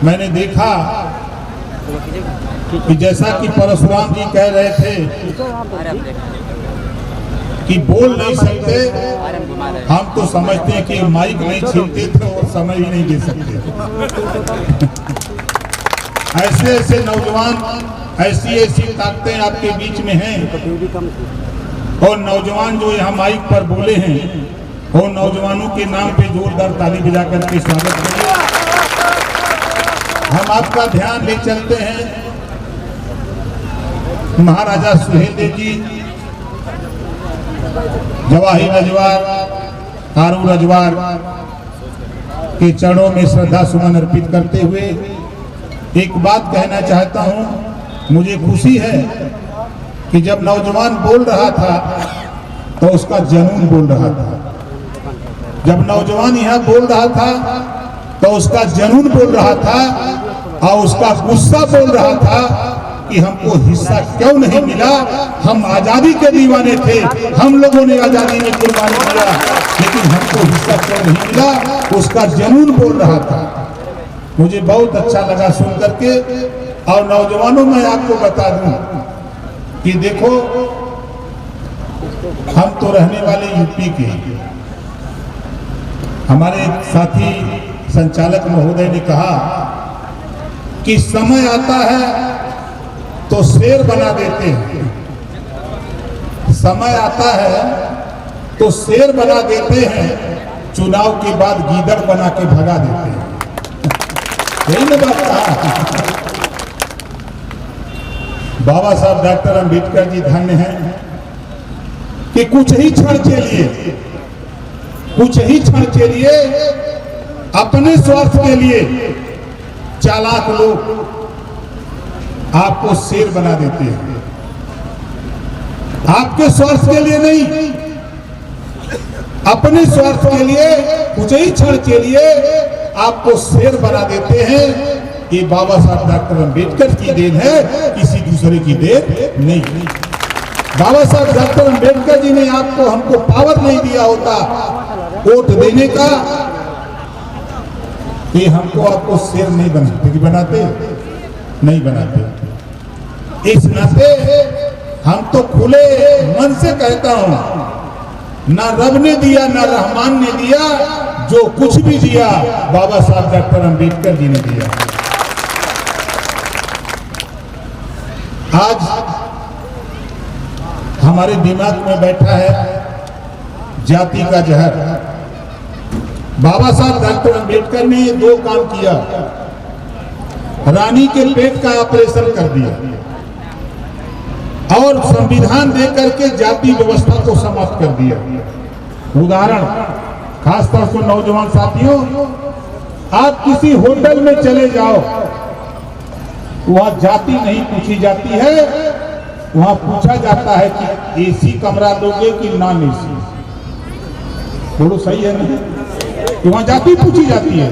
मैंने देखा कि जैसा कि परशुराम जी कह रहे थे कि बोल नहीं सकते, हम तो समझते हैं कि माइक नहीं छीनते थे और समय ही नहीं दे सकते। ऐसे ऐसे नौजवान, ऐसी ऐसी ताकतें आपके बीच में हैं, और नौजवान जो यहाँ माइक पर बोले हैं, वो नौजवानों के नाम पे जोरदार ताली बजा करके स्वागत करिए। हम आपका ध्यान ले चलते हैं महाराजा सुहेल देव जी, जवाहिर रजवार, हारू रजवार के चरणों में श्रद्धा सुमन अर्पित करते हुए एक बात कहना चाहता हूं। मुझे खुशी है कि जब नौजवान बोल रहा था तो उसका जुनून बोल रहा था, जब नौजवान यहाँ बोल रहा था तो उसका जुनून बोल रहा था, और उसका गुस्सा बोल रहा था कि हमको हिस्सा क्यों नहीं मिला। हम आजादी के दीवाने थे, हम लोगों ने आजादी में कुर्बानी दिया, लेकिन हमको हिस्सा क्यों नहीं मिला, उसका जुनून बोल रहा था। मुझे बहुत अच्छा लगा सुन करके। और नौजवानों में आपको बता दूं कि देखो, हम तो रहने वाले यूपी के, हमारे साथी संचालक महोदय ने कहा कि समय आता है तो शेर बना देते हैं, समय आता है तो शेर बना देते हैं, चुनाव के बाद गीदड़ बना के भगा देते हैं। यही ना बात कहा। बाबा साहब डॉक्टर अंबेडकर जी धन्य हैं कि कुछ ही क्षण के लिए, कुछ ही क्षण के लिए, अपने स्वार्थ के लिए चालाक लोग आपको शेर बना देते हैं। आपके स्वार्थ के लिए नहीं, अपने स्वार्थ के लिए, कुछ ही क्षण के लिए आपको शेर बना देते हैं। ये बाबा साहब डॉक्टर अंबेडकर की देन है, किसी दूसरे की देन नहीं। बाबा साहब डॉक्टर अंबेडकर जी ने आपको, हमको पावर नहीं दिया होता वोट देने का, कि हमको आपको शेर नहीं बनाते, कि बनाते नहीं बनाते। इस नाते हम तो खुले मन से कहता हूं, ना रब ने दिया ना रहमान ने दिया, जो कुछ भी दिया बाबा साहब डॉक्टर अंबेडकर जी ने दिया। आज हमारे दिमाग में बैठा है जाति का जहर। बाबा साहब डॉक्टर अंबेडकर ने दो काम किया, रानी के पेट का ऑपरेशन कर दिया और संविधान देकर के जाति व्यवस्था को समाप्त कर दिया। उदाहरण, खासतौर से नौजवान साथियों, आप किसी होटल में चले जाओ, वहां जाति नहीं पूछी जाती है, वहां पूछा जाता है कि एसी कमरा लोगे कि नॉन एसी। बोलो सही है नहीं? वहां जाति पूछी जाती है।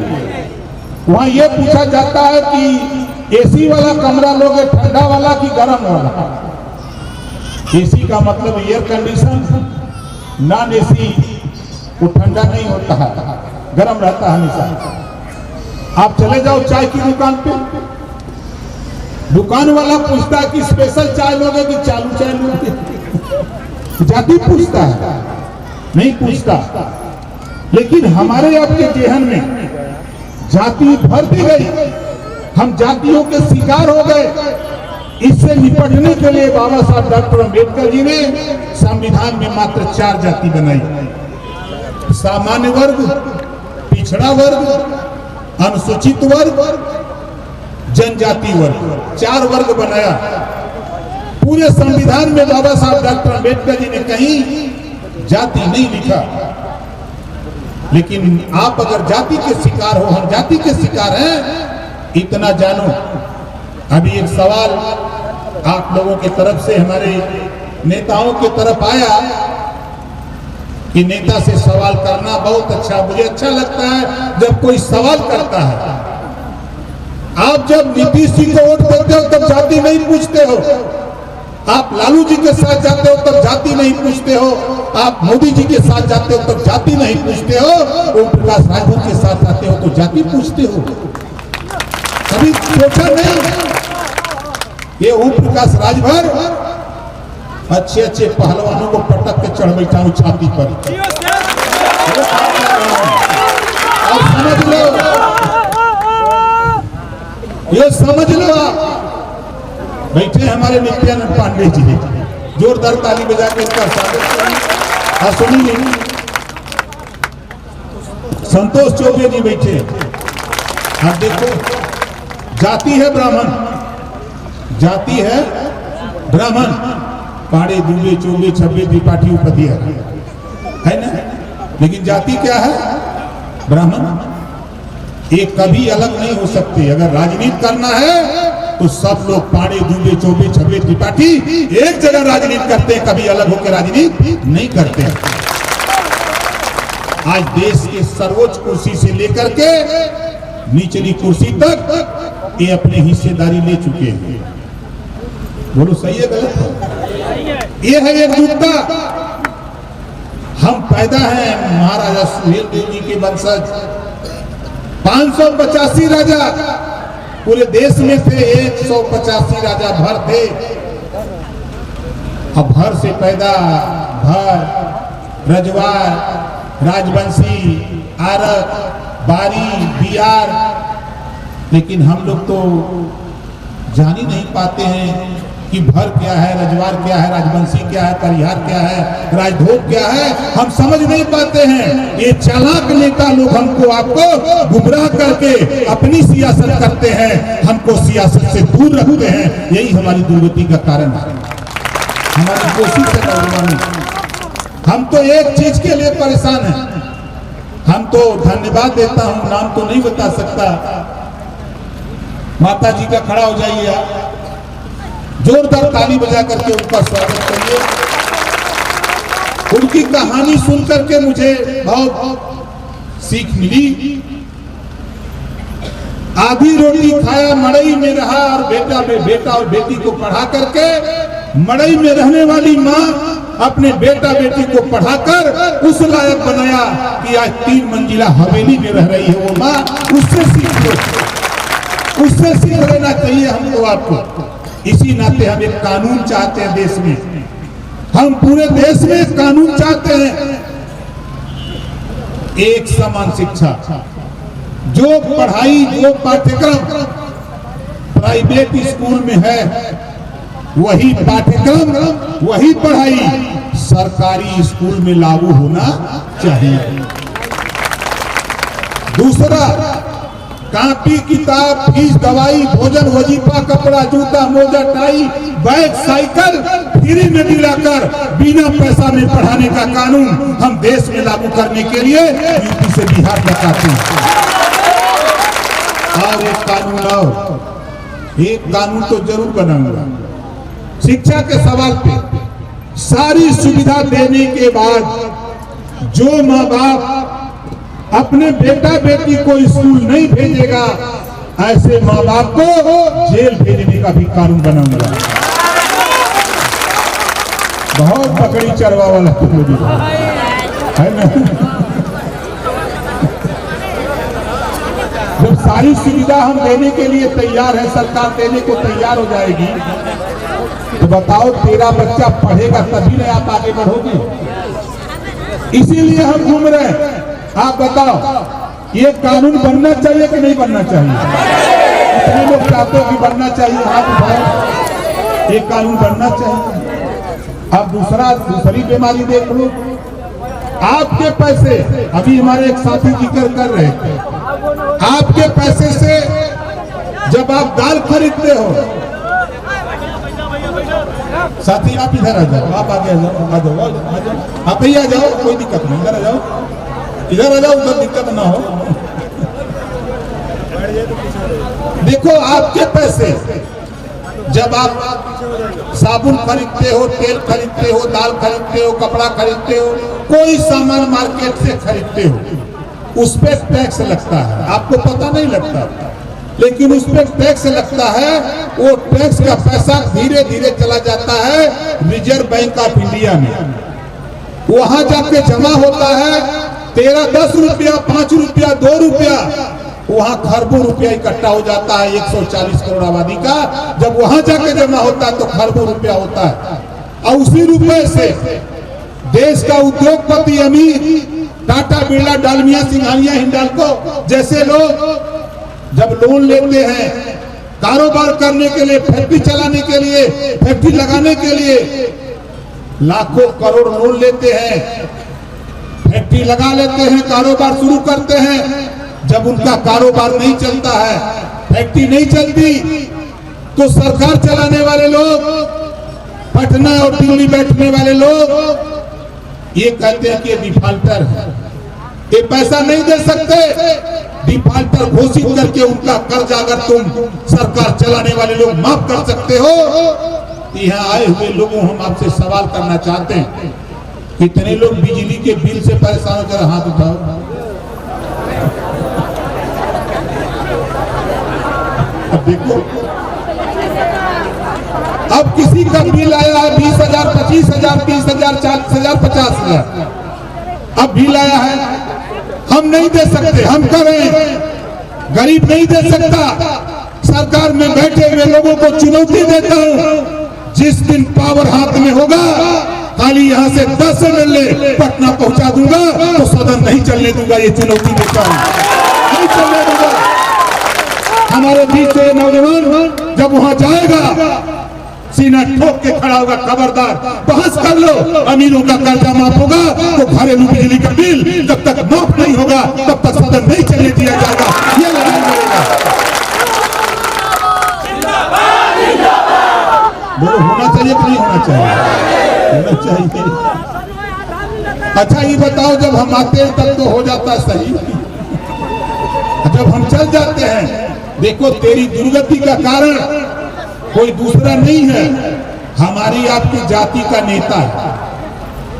वहां यह पूछा जाता है कि एसी वाला कमरा लोगे, ठंडा वाला कि गर्म वाला। एसी का मतलब एयर कंडीशन, नॉन एसी वो ठंडा नहीं होता है, गर्म रहता है हमेशा। आप चले जाओ चाय की दुकान पे, दुकान वाला पूछता है कि स्पेशल चाय लोगे कि चालू चाय लोगे। जाति पूछता है? नहीं पूछता। लेकिन हमारे आपके जेहन में जाति भर दी गई, हम जातियों के शिकार हो गए। इससे निपटने के लिए बाबा साहब डॉक्टर अंबेडकर जी ने संविधान में मात्र 4 जाति बनाई, सामान्य वर्ग, पिछड़ा वर्ग, अनुसूचित वर्ग, जनजाति वर्ग, 4 वर्ग बनाया। पूरे संविधान में बाबा साहब डॉक्टर अंबेडकर जी ने कहीं जाति नहीं लिखा। लेकिन आप अगर जाति के शिकार हो, हम जाति के शिकार हैं, इतना जानो। अभी एक सवाल आप लोगों की तरफ से हमारे नेताओं की तरफ आया कि नेता से सवाल करना बहुत अच्छा, मुझे अच्छा लगता है जब कोई सवाल करता है। आप जब नीतीश जी को वोट देते हो तब जाति नहीं पूछते हो, आप लालू जी के साथ जाते हो तब जाति नहीं पूछते हो, आप मोदी जी के साथ जाते हो तब जाति नहीं पूछते हो, ओम प्रकाश राजभर के साथ जाते हो तो जाति पूछते हो। अभी सोचा नहीं। ये ओम प्रकाश राजभर अच्छे अच्छे पहलवानों को पटक के चढ़ बैठा हूं छाती पर। और समझ लो, ये समझ लो आप, बैठे हमारे नित्यानंद पांडे जी, जोरदार ताली बजा के इनका स्वागत करें। और सुनिए, संतोष चौबे जी बैठे। आप देखो, जाति है ब्राह्मण, जाति है ब्राह्मण, पाड़े दुबे चौबे छब्बे त्रिपाठी उपधिया है ना, लेकिन जाति क्या है? ब्राह्मण। एक कभी अलग नहीं हो सकते। अगर राजनीति करना है तो सब लोग पाड़े दुबे चौबे छब्बे त्रिपाठी एक जगह राजनीति करते हैं, कभी अलग होकर राजनीति नहीं करते। आज देश के सर्वोच्च कुर्सी से लेकर के निचली कुर्सी तक ये अपनी हिस्सेदारी ले चुके हैं। बोलो सही है गलत है? ये है एकजुटता। हम पैदा हैं महाराजा सुहेलदेव जी के वंशज। 585 राजा पूरे देश में थे, 185 राजा भर थे। अब भर से पैदा भर, रजवार, राजवंशी, आरक, बारी, बिहार, लेकिन हम लोग तो जान ही नहीं पाते हैं कि भर क्या है, रजवार क्या है, राजवंशी क्या है, परिहार क्या है, राजधोक क्या है, हम समझ नहीं पाते हैं। ये चालाक नेता लोग हमको आपको गुमराह करके अपनी सियासत करते हैं, हमको सियासत से दूर रखते हैं। यही हमारी दुर्गति का कारण है, हमारी कोशिश है। हम तो एक चीज के लिए परेशान हैं। हम तो धन्यवाद देता हूं, नाम तो नहीं बता सकता। माता जी का खड़ा हो जाइए आप, जोरदार ताली बजा करके उनका स्वागत करिए। उनकी कहानी सुन करके मुझे बहुत सीख मिली। आधी रोटी खाया मड़ई में रहा, और बेटा और बेटी को पढ़ा करके मड़ई में रहने वाली माँ अपने बेटा बेटी को पढ़ाकर उस लायक बनाया कि आज 3 मंजिला हवेली में रह रही है वो माँ। उससे सीख लो, उससे सीख लेना चाहिए हमको आपको। इसी नाते हम एक कानून चाहते हैं देश में, हम पूरे देश में एक कानून चाहते हैं, एक समान शिक्षा। जो पढ़ाई, जो पाठ्यक्रम प्राइवेट स्कूल में है, वही पाठ्यक्रम, वही पढ़ाई सरकारी स्कूल में लागू होना चाहिए। दूसरा, कॉपी किताब, फीस, दवाई, भोजन, वजीफा, कपड़ा, जूता, मोजा, टाई, बैग, साइकिल फ्री में दिलाकर बिना पैसा में पढ़ाने का कानून हम देश में लागू करने के लिए यूपी से बिहार तक आते हैं। और एक कानून और, एक कानून तो जरूर बनाऊंगा। शिक्षा के सवाल पे सारी सुविधा देने के बाद जो माँ बाप अपने बेटा बेटी को स्कूल नहीं भेजेगा, ऐसे माँ बाप को जेल भेजने का भी कानून बनाऊंगा। बहुत बकरी चरवा वाला है ना। जब सारी सुविधा हम देने के लिए तैयार है, सरकार देने को तैयार हो जाएगी, तो बताओ तेरा बच्चा पढ़ेगा तभी ना आप आगे बढ़ोगे। इसीलिए हम घूम रहे हैं। आप बताओ, ये कानून बनना चाहिए कि नहीं बनना चाहिए? कितने लोग चाहते हो कि बनना चाहिए? हाथ उठाओ। ये कानून बनना चाहिए। अब दूसरी बीमारी देख लो, आपके पैसे, अभी हमारे एक साथी जिक्र कर रहे थे, आपके पैसे से जब आप दाल खरीदते हो, साथी आप इधर आ जाओ, आप आगे आ जाओ, आ जाओ, आप ही आ जाओ, कोई दिक्कत नहीं, इधर आ जाओ, इधर आ जाओ, उधर दिक्कत ना हो। देखो, आपके पैसे जब आप साबुन खरीदते हो, तेल खरीदते हो, दाल खरीदते हो, कपड़ा खरीदते हो, कोई सामान मार्केट से खरीदते हो, उस पे टैक्स लगता है। आपको पता नहीं लगता, लेकिन उस पे टैक्स लगता है। वो टैक्स का पैसा धीरे धीरे चला जाता है रिजर्व बैंक ऑफ इंडिया में, वहां जाके जमा होता है। तेरा 10 रुपया, 5 रुपया, 2 रुपया वहां खरबों रुपया इकट्ठा हो जाता है 140 करोड़ आबादी का। जब वहां जाके जमा होता है तो खरबों रुपया होता है। और उसी रुपए से देश का उद्योगपति अमीर टाटा बिरला डालमिया सिंघानिया हिंडाल्को जैसे लोग जब लोन लेते हैं कारोबार करने के लिए, फैक्ट्री चलाने के लिए, फैक्ट्री लगाने के लिए लाखों करोड़ लोन लेते हैं, फैक्ट्री लगा लेते हैं, कारोबार शुरू करते हैं। जब उनका कारोबार नहीं चलता है, फैक्ट्री नहीं चलती, तो सरकार चलाने वाले लोग, पटना और दिल्ली बैठने वाले लोग ये कहते हैं कि ये डिफाल्टर है, ये पैसा नहीं दे सकते। डिफाल्टर घोषित करके उनका कर्जा अगर तुम सरकार चलाने वाले लोग माफ कर सकते हो, यहाँ आए हुए लोगों हम आपसे सवाल करना चाहते हैं, कितने लोग बिजली के बिल से परेशान होकर हाथ उठाओ। अब देखो, अब किसी का बिल आया है 20,000, 25,000, 30,000, 40,000, 50,000, अब बिल आया है, हम नहीं दे सकते, हम करें, गरीब नहीं दे सकता। सरकार में बैठे हुए लोगों को चुनौती देता हूं, जिस दिन पावर हाथ में होगा, खाली यहां से 10 MLA पटना पहुंचा दूंगा तो सदन नहीं चलने दूंगा। ये चुनौती देता हूं, नहीं चलने दूंगा। हमारे बीच से नौजवान जब वहां जाएगा, सीना ठोक के खड़ा होगा, खबरदार बहस कर लो, अमीरों का कर्जा माफ होगा तो घरेलू बिजली का बिल जब तक माफ नहीं होगा तब तक सदन नहीं चलने दिया जाएगा। ये लड़ाई लड़ेगा। बोलो, होना चाहिए कि नहीं होना चाहिए? होना चाहिए। अच्छा ये बताओ, जब हम आते हैं तब तो हो जाता सही, जब हम चल जाते हैं, देखो तेरी दुर्गति का कारण कोई दूसरा नहीं है, हमारी आपकी जाति का नेता है।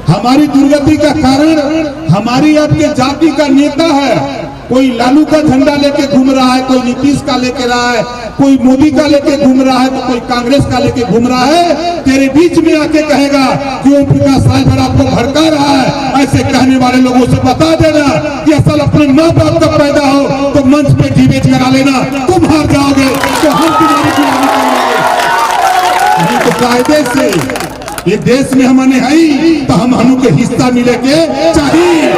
हमारी दुर्गति का कारण हमारी आपके जाति का नेता है। कोई लालू का झंडा लेके घूम रहा है, कोई नीतीश का लेके रहा है, कोई मोदी का लेके घूम रहा है, तो कोई कांग्रेस का लेके घूम रहा है। तेरे बीच में आके कहेगा कि ओम प्रकाश राजभर आपको भड़का रहा है। ऐसे कहने वाले लोगों से बता देना कि असल अपने माँ बाप का पैदा हो तो मंच पे डिबेट करा लेना, तुम हार जाओगे तो हम तुम्हारी चुनावी करेंगे। नहीं तो कायदे से ये देश में हमने है तो हम हनु के हिस्सा मिले के चाहिए,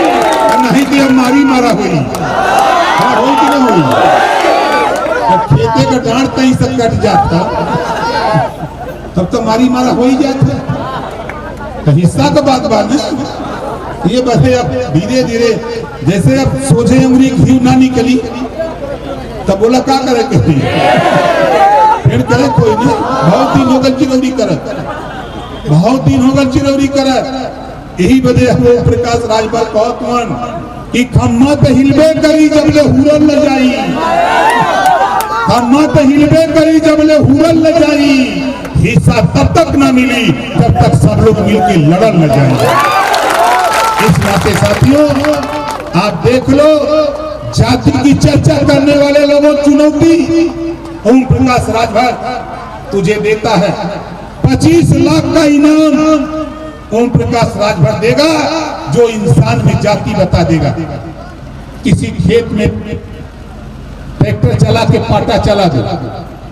नहीं तो अब मारी मारा हुई हो कि नहीं हुई। जब खेते का डांट कहीं से कट जाता तब तो मारी मारा हो ही जाता, तो हिस्सा का बात बात है। ये बसे अब धीरे धीरे जैसे अब सोझे उंगली घी ना निकली तब बोला क्या करे, फिर करे कोई नहीं। बहुत दिन हो गए चिरौरी करत, बहुत दिन हो गए चिरौरी करत। यही वजह हम ओम प्रकाश राजभर कहत मन कि खम्मा तो हिलबे करी जब ले हुरल न जाई, खम्मा तो हिलबे करी जब ले हुरल न जाई, हिस्सा तब तक न मिली जब तक सब लोग मिलकर लड़ल न जाए। इस नाते साथियों आप देख लो, जाति की चर्चा करने वाले लोगों चुनौती ओम प्रकाश राजभर तुझे देता है। 25 लाख का इनाम ओम प्रकाश राजभर देगा जो इंसान में जाति बता देगा। किसी खेत में ट्रैक्टर चला के पाटा चला दो,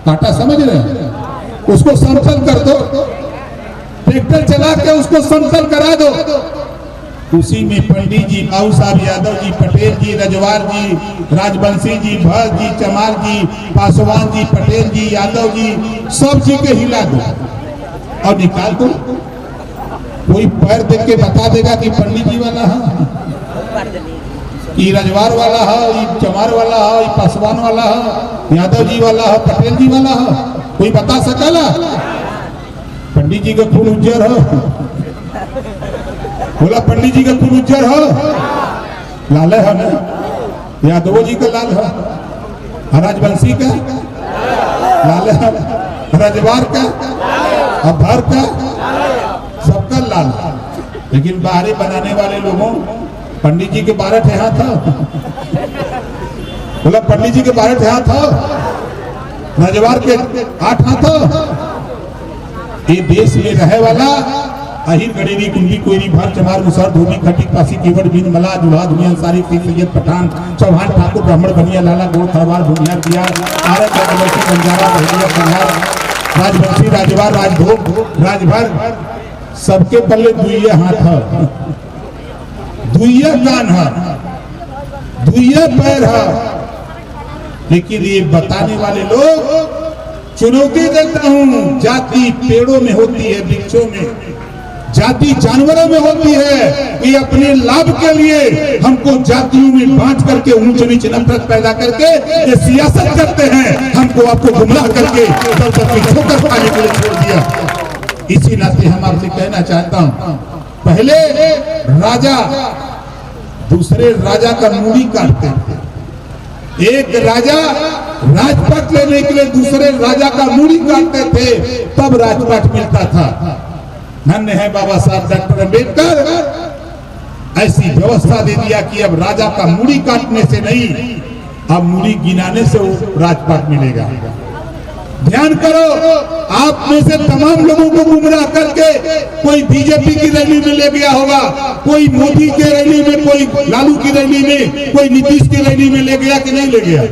पाटा समझ रहे हैं, उसको समतल कर दो, ट्रैक्टर चला के उसको समतल करा दो। उसी में पंडित जी, बाबू साहब यादव जी, पटेल जी, रजवार जी, राजवंशी जी, भट्ट जी, चमार जी, पासवान जी, पटेल जी, यादव जी, सब जी के हिला दो और निकाल दो। कोई पैर देख के बता देगा कि पंडित जी वाला है, ये रजवार वाला है, ये चमार वाला है, ये पासवान वाला है, यादव जी वाला है, पटेल जी वाला है, कोई बता सकला? पंडित जी का खून उज्जर हो, बोला पंडित जी का खून उज्जर हो, लाल है ना, यादव जी का लाल है, राजवंशी का लाल है, रजवार का, अभर का, सबका लाल। लेकिन बाहरी बनाने वाले लोगों, पंडित जी के 12 ठेहा था, बोला पंडित जी के 12 ठेहा था, रजवार के 8 हाथ था। ये देश में रहे वाला अहिर गडेरी कुंडी कोयरी भर चमार मुसर धोबी खटी पासी केवड़ बिन मला जुला दुनिया अंसारी सैयद पठान चौहान ठाकुर ब्राह्मण बनिया लाला गोड़ खरवार भूमियार बिहार आरत जगलसी बंजारा बहलिया कन्हार राजवंशी राजवार राजभोग राजभर सबके पल्ले दुइये हाथ है, दुइये कान है, दुइये पैर है। लेकिन ये बताने वाले लोग चुनौती देता हूं, जाति पेड़ों में होती है, वृक्षों में, जाति जानवरों में होती है। कि अपने लाभ के लिए हमको जातियों में बांट करके ऊंच नीच नफरत पैदा करके ये सियासत करते हैं, हमको आपको गुमराह करके ठोकर खाने के लिए छोड़ दिया। इसी नाते हम आपसे कहना चाहता हूं, पहले राजा दूसरे राजा का मूड़ी काटते थे, एक राजा राजपाट लेने के लिए दूसरे राजा का मूड़ी काटते थे, तब राजपाट मिलता था। धन्य है बाबा साहब डॉक्टर अम्बेडकर, ऐसी व्यवस्था दे दिया कि अब राजा का मूड़ी काटने से नहीं, अब मूड़ी गिनाने से वो राजपाट मिलेगा। ध्यान करो, आप में से तमाम लोगों को गुमराह करके कोई बीजेपी की रैली में ले गया होगा, कोई मोदी के रैली में, कोई लालू की रैली में, कोई नीतीश की रैली में ले गया कि नहीं ले गया?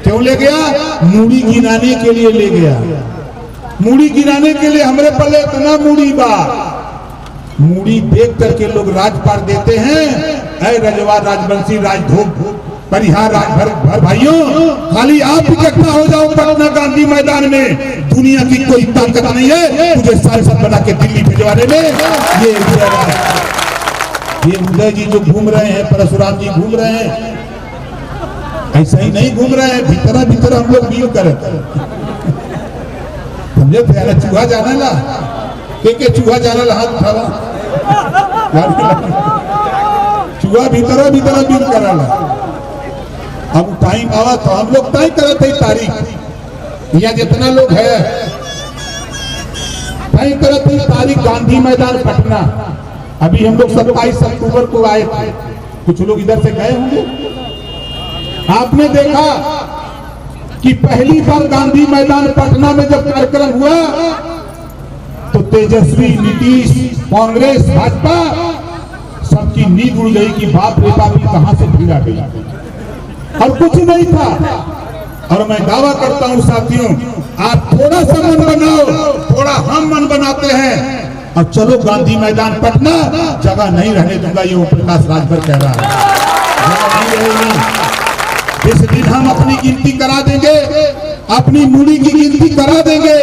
क्यों ले गया? मूड़ी गिनाने के लिए ले गया। मूड़ी गिनाने के लिए हमारे पल्ले इतना मूड़ी बा, मूड़ी देख करके लोग राजपाट देते हैं। ऐ रजवार राजवंशी राजभोग परिहार राजभर भाइयों, खाली आप इकट्ठा हो जाओ पटना गांधी मैदान में, दुनिया की कोई ताकत नहीं है मुझे सांसद बना के दिल्ली भिजवाने में। ये उदय जी जो घूम रहे हैं, परशुराम जी घूम रहे हैं, ऐसा ही नहीं घूम रहे हैं, भीतर भीतर हम लोग डील करें। समझे थे? चूहा जाना ला के चूहा जाना ला, हाथ उठावा, चूहा भीतर भीतर डील करा ला। अब टाइम आवा तो हम लोग तय करे थे तारीख, यहाँ जितना लोग है तय करे थे तारीख, गांधी मैदान पटना। अभी हम लोग 27 अक्टूबर को आए थे, कुछ लोग इधर से गए होंगे। आपने देखा कि पहली बार गांधी मैदान पटना में जब कार्यक्रम हुआ तो तेजस्वी, नीतीश, कांग्रेस, भाजपा सबकी नींद उड़ गई कि बाप रे बाप कहां से भीड़ आ गई, और कुछ नहीं था। और मैं दावा करता हूं साथियों, आप थोड़ा सा मन बनाओ, थोड़ा हम मन बनाते हैं और चलो गांधी मैदान पटना, जगह नहीं रहने दूंगा, ये ओम प्रकाश राजभर कह रहा है, जगह नहीं रहेगी। इस दिन हम अपनी गिनती करा देंगे, अपनी मूड़ी की गिनती करा देंगे।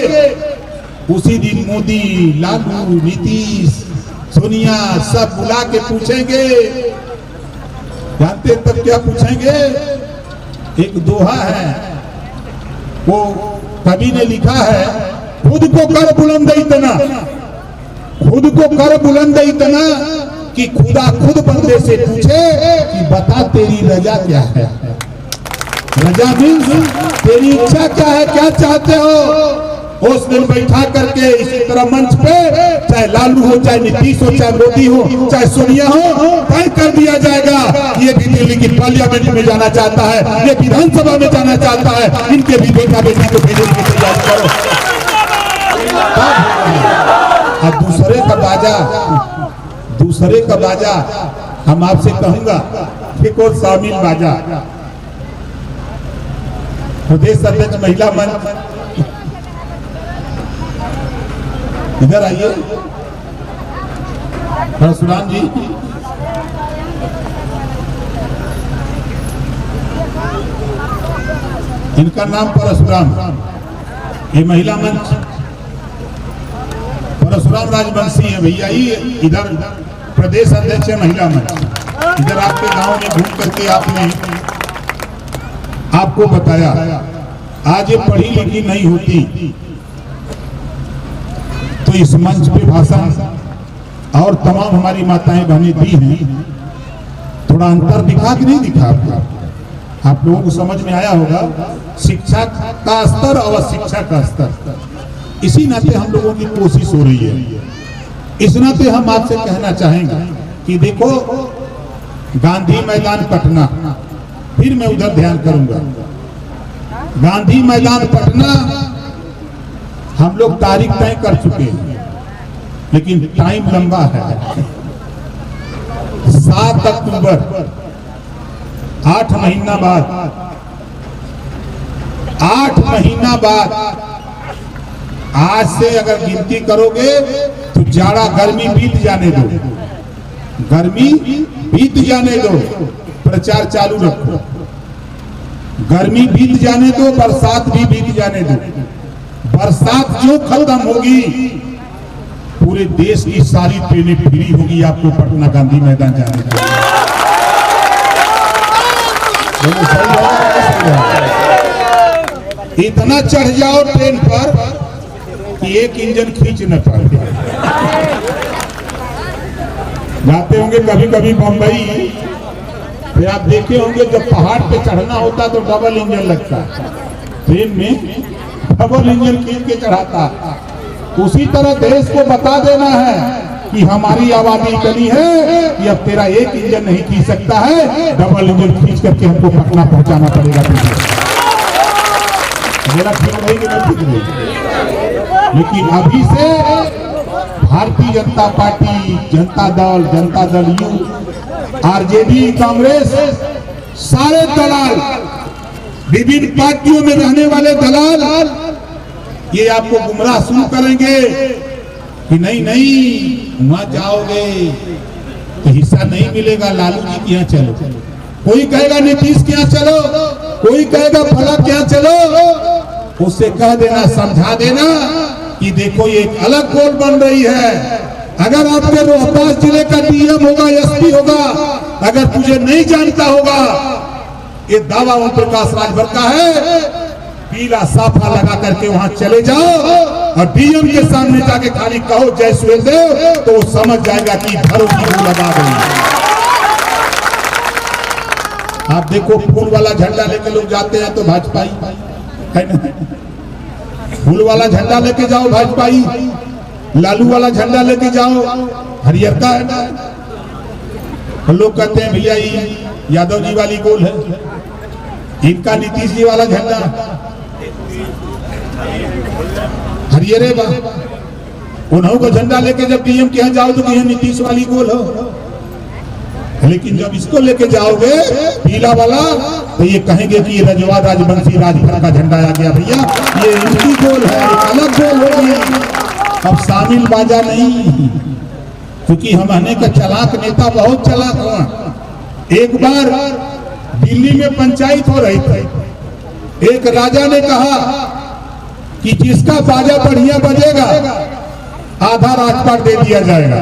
उसी दिन मोदी, लालू, नीतीश, सोनिया सब बुला के पूछेंगे, जानते तब क्या पूछेंगे? एक दोहा है, वो कवि ने लिखा है, खुद को कर बुलंद इतना, खुद को कर बुलंद इतना कि खुदा खुद बंदे से पूछे कि बता तेरी रजा क्या है। रजा मीन्स तेरी इच्छा क्या है, क्या चाहते हो। उस दिन बैठा करके इसी तरह मंच पे, चाहे लालू हो, चाहे नीतीश हो, चाहे मोदी हो, चाहे सोनिया हो, तय कर दिया जाएगा ये भी दिल्ली की पार्लियामेंट में जाना चाहता है, ये विधानसभा में जाना चाहता है, इनके भी बेटा बेटी को भेजने की तैयारी करो। और दूसरे का बाजा हम आपसे कहूंगा, एक और शामिल बाजा, प्रदेश अध्यक्ष महिला मंच, इधर आइए परशुराम जी। इनका नाम परशुराम, ये महिला मंच परशुराम राजवंशी है भैया, ये इधर प्रदेश अध्यक्ष है महिला मंच। इधर आपके गांव में घूम करके आपने आपको बताया, आज ये पढ़ी लिखी नहीं होती तो इस मंच पे भाषण और तमाम हमारी माताएं बहनें दी हैं, थोड़ा अंतर दिखा कि नहीं दिखा? आप लोगों को समझ में आया होगा शिक्षा का स्तर और शिक्षा का स्तर। इसी नाते हम लोगों की कोशिश हो रही है। इस नाते हम आपसे कहना चाहेंगे कि देखो गांधी मैदान पटना, फिर मैं उधर ध्यान करूंगा। गांधी मैदान पटना हम लोग तारीख तय कर चुके हैं, लेकिन टाइम लंबा है। 7 अक्टूबर 8 महीना बाद 8 महीना बाद आज से अगर गिनती करोगे तो जाड़ा गर्मी बीत जाने दो, गर्मी बीत जाने दो, प्रचार चालू रखो। गर्मी बीत जाने दो, बरसात भी बीत जाने दो। बरसात जो खत्म होगी पूरे देश की सारी ट्रेनें फ्री होगी आपको पटना गांधी मैदान जाने की। इतना चढ़ जाओ ट्रेन पर कि एक इंजन खींच न पाए। जाते होंगे कभी कभी बंबई, फिर आप देखे होंगे जब पहाड़ पे चढ़ना होता तो डबल इंजन लगता है, ट्रेन में डबल इंजन खींच के चढ़ाता। उसी तरह देश को बता देना है कि हमारी आबादी इतनी है कि अब तेरा एक इंजन नहीं खींच सकता है, डबल इंजन खींच करके हमको पटना पहुंचाना पड़ेगा। मेरा ठीक नहीं कि नहीं ठीक नहीं, लेकिन अभी से Bharatiya Janata party, Janata Dal you, RJD, Congress, सारे दलाल, विभिन्न पार्टियों में रहने वाले दलाल ये आपको गुमराह शुरू करेंगे कि नहीं नहीं वहां जाओगे तो हिस्सा नहीं मिलेगा, लालू जी के यहाँ चलो। कोई कहेगा नीतीश के यहाँ चलो, कोई कहेगा फला के यहाँ चलो। उससे कह देना, समझा देना कि देखो ये एक अलग गोल बन रही है। अगर आपके रोहतास जिले का डीएम होगा, एसपी होगा, अगर तुझे नहीं जानता होगा, ये दावा ओम प्रकाश राजभर का है, पीला साफा लगा करके वहां चले जाओ और डीएम के सामने जाके खाली कहो जय सुहेलदेव, तो वो समझ जाएगा कि भरों की मुंह लगा गई। आप देखो फूल वाला झंडा लेके लोग जाते हैं तो भाजपाई है ना, फूल वाला झंडा लेके जाओ भाजपाई, लालू वाला झंडा लेके जाओ हरियर का है ना। लोग कहते हैं भैया ये यादव जी वाली गोल है, इनका नीतीश जी वाला झंडा हरियरे बा। उन्हों को झंडा लेके जब डीएम के यहाँ जाओ तो कहीं नीतीश वाली गोल हो, लेकिन जब इसको लेके जाओगे पीला वाला तो ये कहेंगे कि रजवा राजवंशी राजभर का झंडा आ गया भैया, ये इनकी गोल है, अलग गोल होगी। अब शामिल बाजा नहीं, क्योंकि हमने का चलाक नेता बहुत चलाक हुआ। एक बार दिल्ली में पंचायत हो रही थी, एक राजा ने कहा कि जिसका बाजा बढ़िया बजेगा आधा राजपाट दे दिया जाएगा।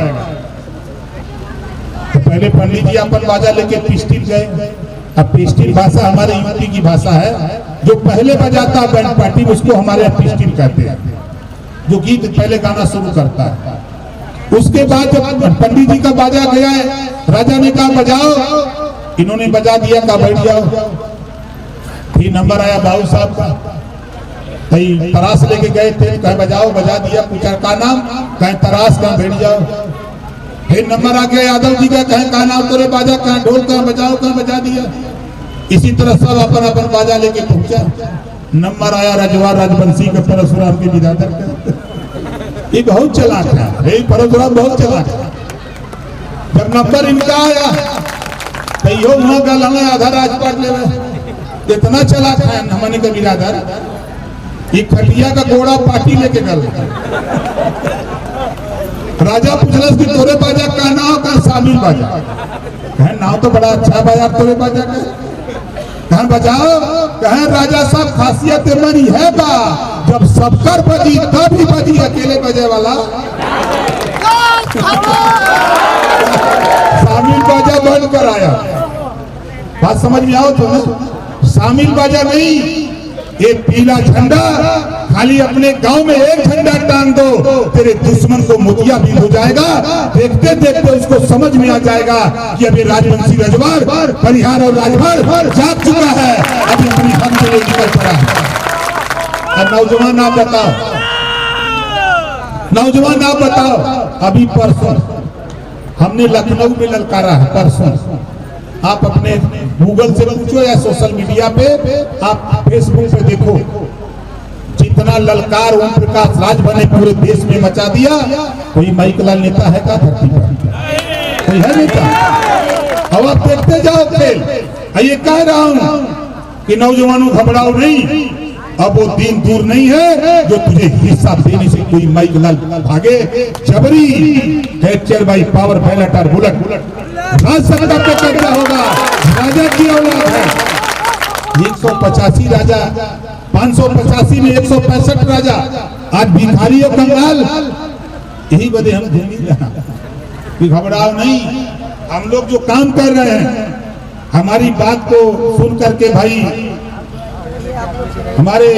तो पहले पंडित जी अपन बाजा लेके पिस्टिल गए। अब पिस्टिल भाषा हमारे यूपी की भाषा है, जो पहले बजाता है बैंड पार्टी उसको हमारे यहाँ पिस्टिल कहते हैं, जो गीत पहले गाना शुरू करता है। उसके बाद जब पंडित जी का बाजा गया है, राजा ने कहा बजाओ, इन्होंने बजा दिया, कहा बैठ जाओ। फिर नंबर आया बाबू साहब का, कहीं तरास लेके गए थे, कहे बजाओ, बजा दिया। पूछा का नाम, कहे तरास, कहा बैठ जाओ। फिर नंबर आ गया यादव जी का, कहे का नाम तोरे बाजा, कहा ढोल, कहा बजाओ, कहा बजा दिया। इसी तरह सब अपन अपन बाजा लेके पहुंचा। नंबर आया रजवा राजवंशी का, परशुराम के विधाधर का। ये बहुत चलाक है, परशुराम बहुत चलाक है। जब नंबर इनका आया तो वहां गल आधा राजपाट ले, इतना चलाक है हमने का बिरादर, ये खटिया का घोड़ा पार्टी लेके गल। राजा पूछलस कि तोरे बाजा का नाम, का शामिल बाजा, कहे नाम तो बड़ा अच्छा बाजा तोरे बाजा का, कहे बजाओ, कहे राजा साहब खासियत मनी है बा, जब सबकर बजी तभी बजी, अकेले बजे वाला शामिल बाजा बंद कराया। बात समझ में आओ तो ना, शामिल बाजा नहीं, ये पीला झंडा, खाली अपने गांव में एक झंडा टांग दो, तेरे दुश्मन को मोतिया भी हो जाएगा। देखते देखते उसको समझ में आ जाएगा कि अभी राजवंशी रजवार, परिहार और राजभर जाग चुका है, अभी अपनी हम के लिए निकल पड़ा है। और नौजवान आप बताओ, नौजवान आप बताओ, अभी परसों हमने लखनऊ में ललकारा है, परसों आप अपने गूगल से पूछो या सोशल मीडिया पे, आप फेसबुक पे देखो, जितना ललकार ओम प्रकाश राजभर ने पूरे देश में मचा दिया, कोई माइकलाल नेता है का धरती पर? कोई है नेता? अब आप देखते जाओ खेल। ये कह रहा हूं कि नौजवानों घबराओ नहीं, अब वो दिन दूर नहीं है जो तुझे हिस्सा देने से कोई माइकलाल भागे। जबरी कैप्चर बाई पावर बैलेट और बुलेट राज्यसभा पे कब्जा होगा। राजा की औलाद है। 185 राजा, 585 में 165 राजा, आज भिखारियों कंगाल। यही वजह हम घूमी कि घबराओ नहीं। हम लोग जो काम कर रहे हैं, हमारी बात को सुन करके भाई हमारे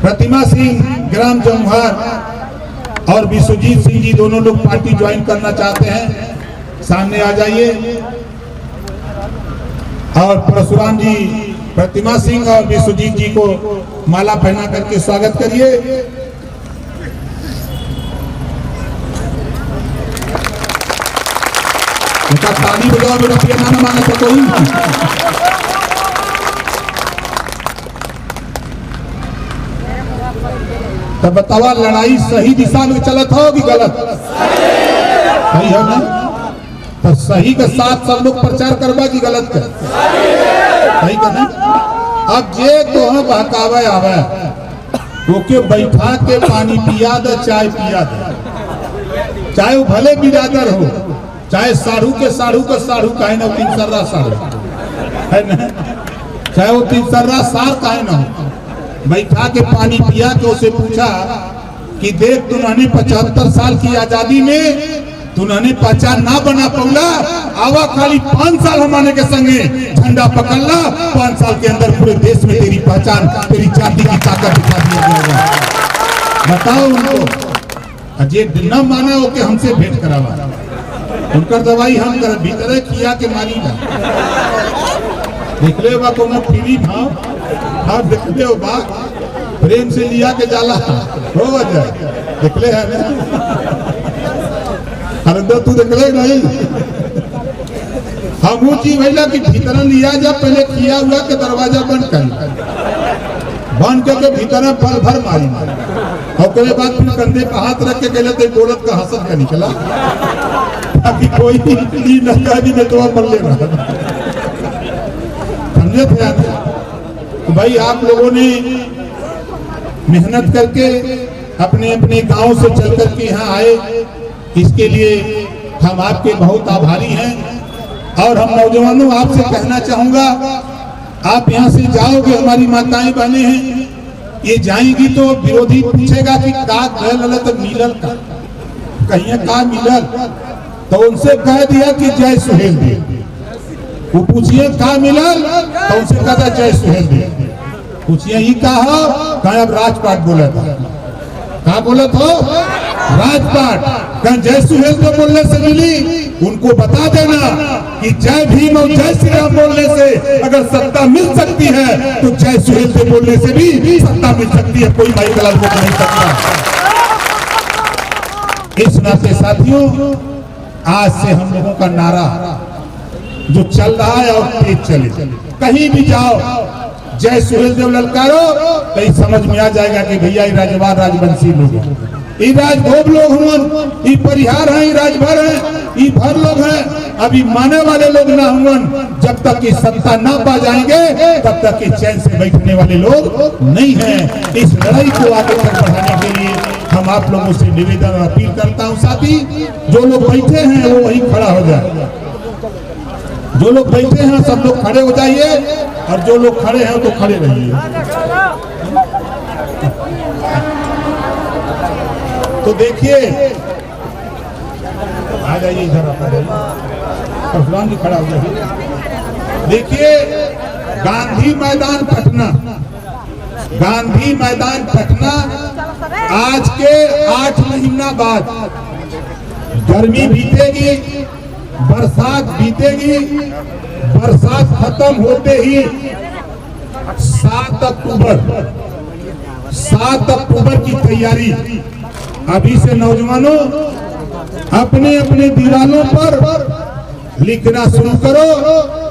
प्रतिमा सिंह ग्राम जमुहार और विश्वजीत सिंह जी दोनों लोग पार्टी ज्वाइन करना चाहते हैं, सामने आ जाइए। और परशुराम जी, प्रतिमा सिंह और विश्वजीत जी को माला पहना करके स्वागत करिए। ताली बजाओ, मेरा पियाना ना मांगे तो कोई। तो बतावा, लड़ाई सही दिशा में चलत हो कि गलत? सही है ना? तो सही के साथ सब लोग प्रचार करवा कि गलत कर? सही का नहीं। अब जे तो हम बहकावे आवे, ओके बैठा के पानी पिया दे, चाय पिया दे, चाहे वो भले बिरादर हो, चाहे साढ़ू के साढ़ू का साढ़ू काहे ना, 3 सर्रा साढ़ू है ना, चाहे वो 3 सर्रा सार काहे ना हो, बैठा के पानी पिया के उसे पूछा कि देख, तुमने 75 साल की आजादी में तुमने पहचान ना बना पौला, आवा खाली 5 साल हमारे के संगे झंडा पकड़ ला, 5 साल के अंदर पूरे देश में तेरी पहचान, तेरी जाति की ताकत दिखा दिया जाएगा। बताओ उनको, अजय न माना हो कि हमसे भेंट करावा, उनका दवाई हम कर भीतर किया के मारी ना निकले बा को पीवी भाव हाँ देखले हो बा प्रेम से लिया के जाला हो जाए देखले है ना। अरे तू देखले नहीं, हम वो चीज भैया कि भीतर लिया जा, पहले किया हुआ के दरवाजा बंद कर, बंद करके भीतर फल भर मारी और उसके बाद फिर कंधे पर हाथ रख के कहले तो बोलत का हंसत का निकला ताकि कोई न कभी में तो मर ले रहा। समझे थे तो भाई आप लोगों ने मेहनत करके अपने अपने गांव से चल करके यहाँ आए, इसके लिए हम आपके बहुत आभारी हैं। और हम नौजवानों आपसे कहना चाहूंगा, आप यहाँ से जाओगे, हमारी माताएं बहनें हैं, ये जाएंगी तो विरोधी पूछेगा कि का गलत मिलल का, कहीं का मिलल, तो उनसे कह दिया कि जय सुहेल देव। वो पूछिए का मिलल तो उनसे कहता जय सुहेल देव। पूछिए ही कहा अब राजपाट बोला था, कहा बोला था राजपाट, कहा जय सुहेल देव बोलने से मिली। उनको बता देना कि जय भीम और जय श्री राम बोलने से अगर सत्ता मिल सकती है तो जय सुहेल देव बोलने से भी सत्ता मिल सकती है, कोई भाई गलत बोल नहीं सकता। इस नाते साथियों, आज से हम लोगों का नारा जो चल रहा है और तेज चले, कहीं भी जाओ जय सुहेल देव ललकारो तो ये समझ में आ जाएगा कि भैया ये राजवार राजवंशी लोग हैं, ये राजभोग लोग हुन, ये परिहार हैं, ये राजभर हैं, ये भर लोग हैं। अभी माने वाले लोग ना हुन, जब तक की सत्ता ना पा जाएंगे तब तक की चैन से बैठने वाले लोग नहीं हैं। इस लड़ाई को आगे तक बढ़ाने के लिए हम आप लोगों से निवेदन और अपील करता हूँ। साथी जो लोग बैठे हैं वो वहीं खड़ा हो जाए, जो लोग बैठे हैं सब लोग खड़े हो जाइए और जो लोग खड़े हैं तो खड़े रहिए। तो देखिए, आ जाइए इधर, परशुराम जी खड़ा हो जाइए। देखिए गांधी मैदान पटना, गांधी मैदान पटना आज के 8 महीना बाद गर्मी बीतेगी, बरसात बीतेगी, बरसात खत्म होते ही 7 अक्टूबर की तैयारी अभी से नौजवानों अपने अपने दीवारों पर लिखना शुरू करो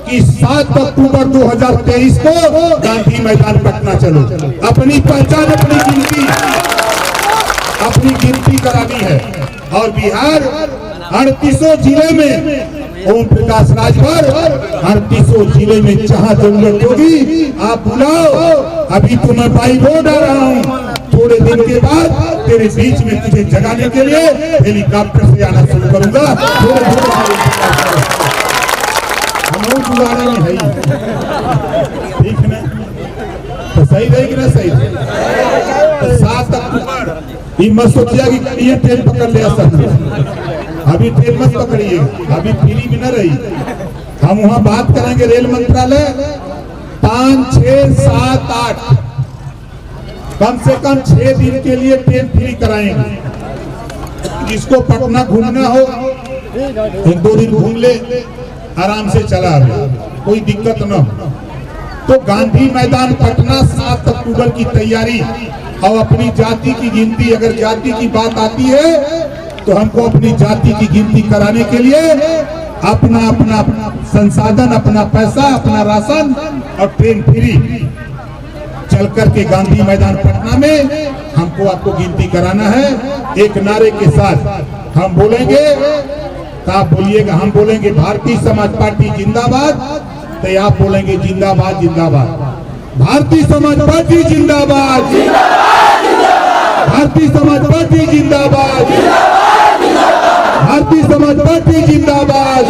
कि 7 अक्टूबर 2023 को गांधी मैदान पटना चलो। अपनी पहचान, अपनी गिनती करानी है। और बिहार 38 जिले में ओम प्रकाश राजभर 38 जिले में जहां जरूरत होगी आप बुलाओ। अभी तो मैं बाई रोड आ रहा हूं, थोड़े दिन के बाद तेरे बीच में तुझे जगाने के लिए हेलीकॉप्टर से आना शुरू करूंगा। हम गुजारा में है, ठीक है ना? तो सही रहेगी ना? सही। तो 7 अक्टूबर ये मत सोचिए कि ये ट्रेन पकड़ लिया सब। अभी ट्रेन मत पकड़िए, अभी फ्री में न रही। हम वहां बात करेंगे रेल मंत्रालय 5, 6, 7, 8 कम से कम 6 दिन के लिए ट्रेन फ्री कराएंगे। जिसको पटना घूमना हो 1-2 दिन घूम ले, आराम से चला आवे, कोई दिक्कत न हो। तो गांधी मैदान पटना 7 अक्टूबर की तैयारी और अपनी जाति की गिनती, अगर जाति की बात आती है तो हमको अपनी जाति की गिनती कराने के लिए अपना अपना संसाधन, अपना पैसा, अपना राशन और ट्रेन फ्री चल करके गांधी मैदान पटना में हमको आपको गिनती कराना है। एक नारे के साथ हम बोलेंगे, तो आप बोलिएगा। हम बोलेंगे भारतीय समाज पार्टी जिंदाबाद, तो आप बोलेंगे जिंदाबाद जिंदाबाद। भारतीय समाज पार्टी जिंदाबाद, भारतीय समाज पार्टी जिंदाबाद, भारतीय समाज पार्टी जिंदाबाद।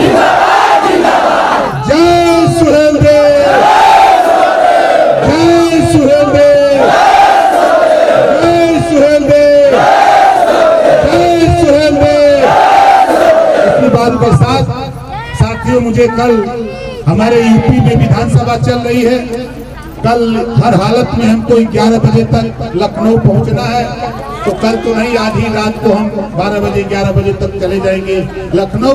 जय सुहेलदेव, जय सुहेलदेव, जय सुहेलदेव, जय सुहेलदेव। इसी बात के साथ साथियों, मुझे कल हमारे यूपी में विधानसभा चल रही है, कल हर हालत में हमको 11 बजे तक लखनऊ पहुंचना है। तो कल तो नहीं, आधी रात को हम 12 बजे 11 बजे तक चले जाएंगे लखनऊ।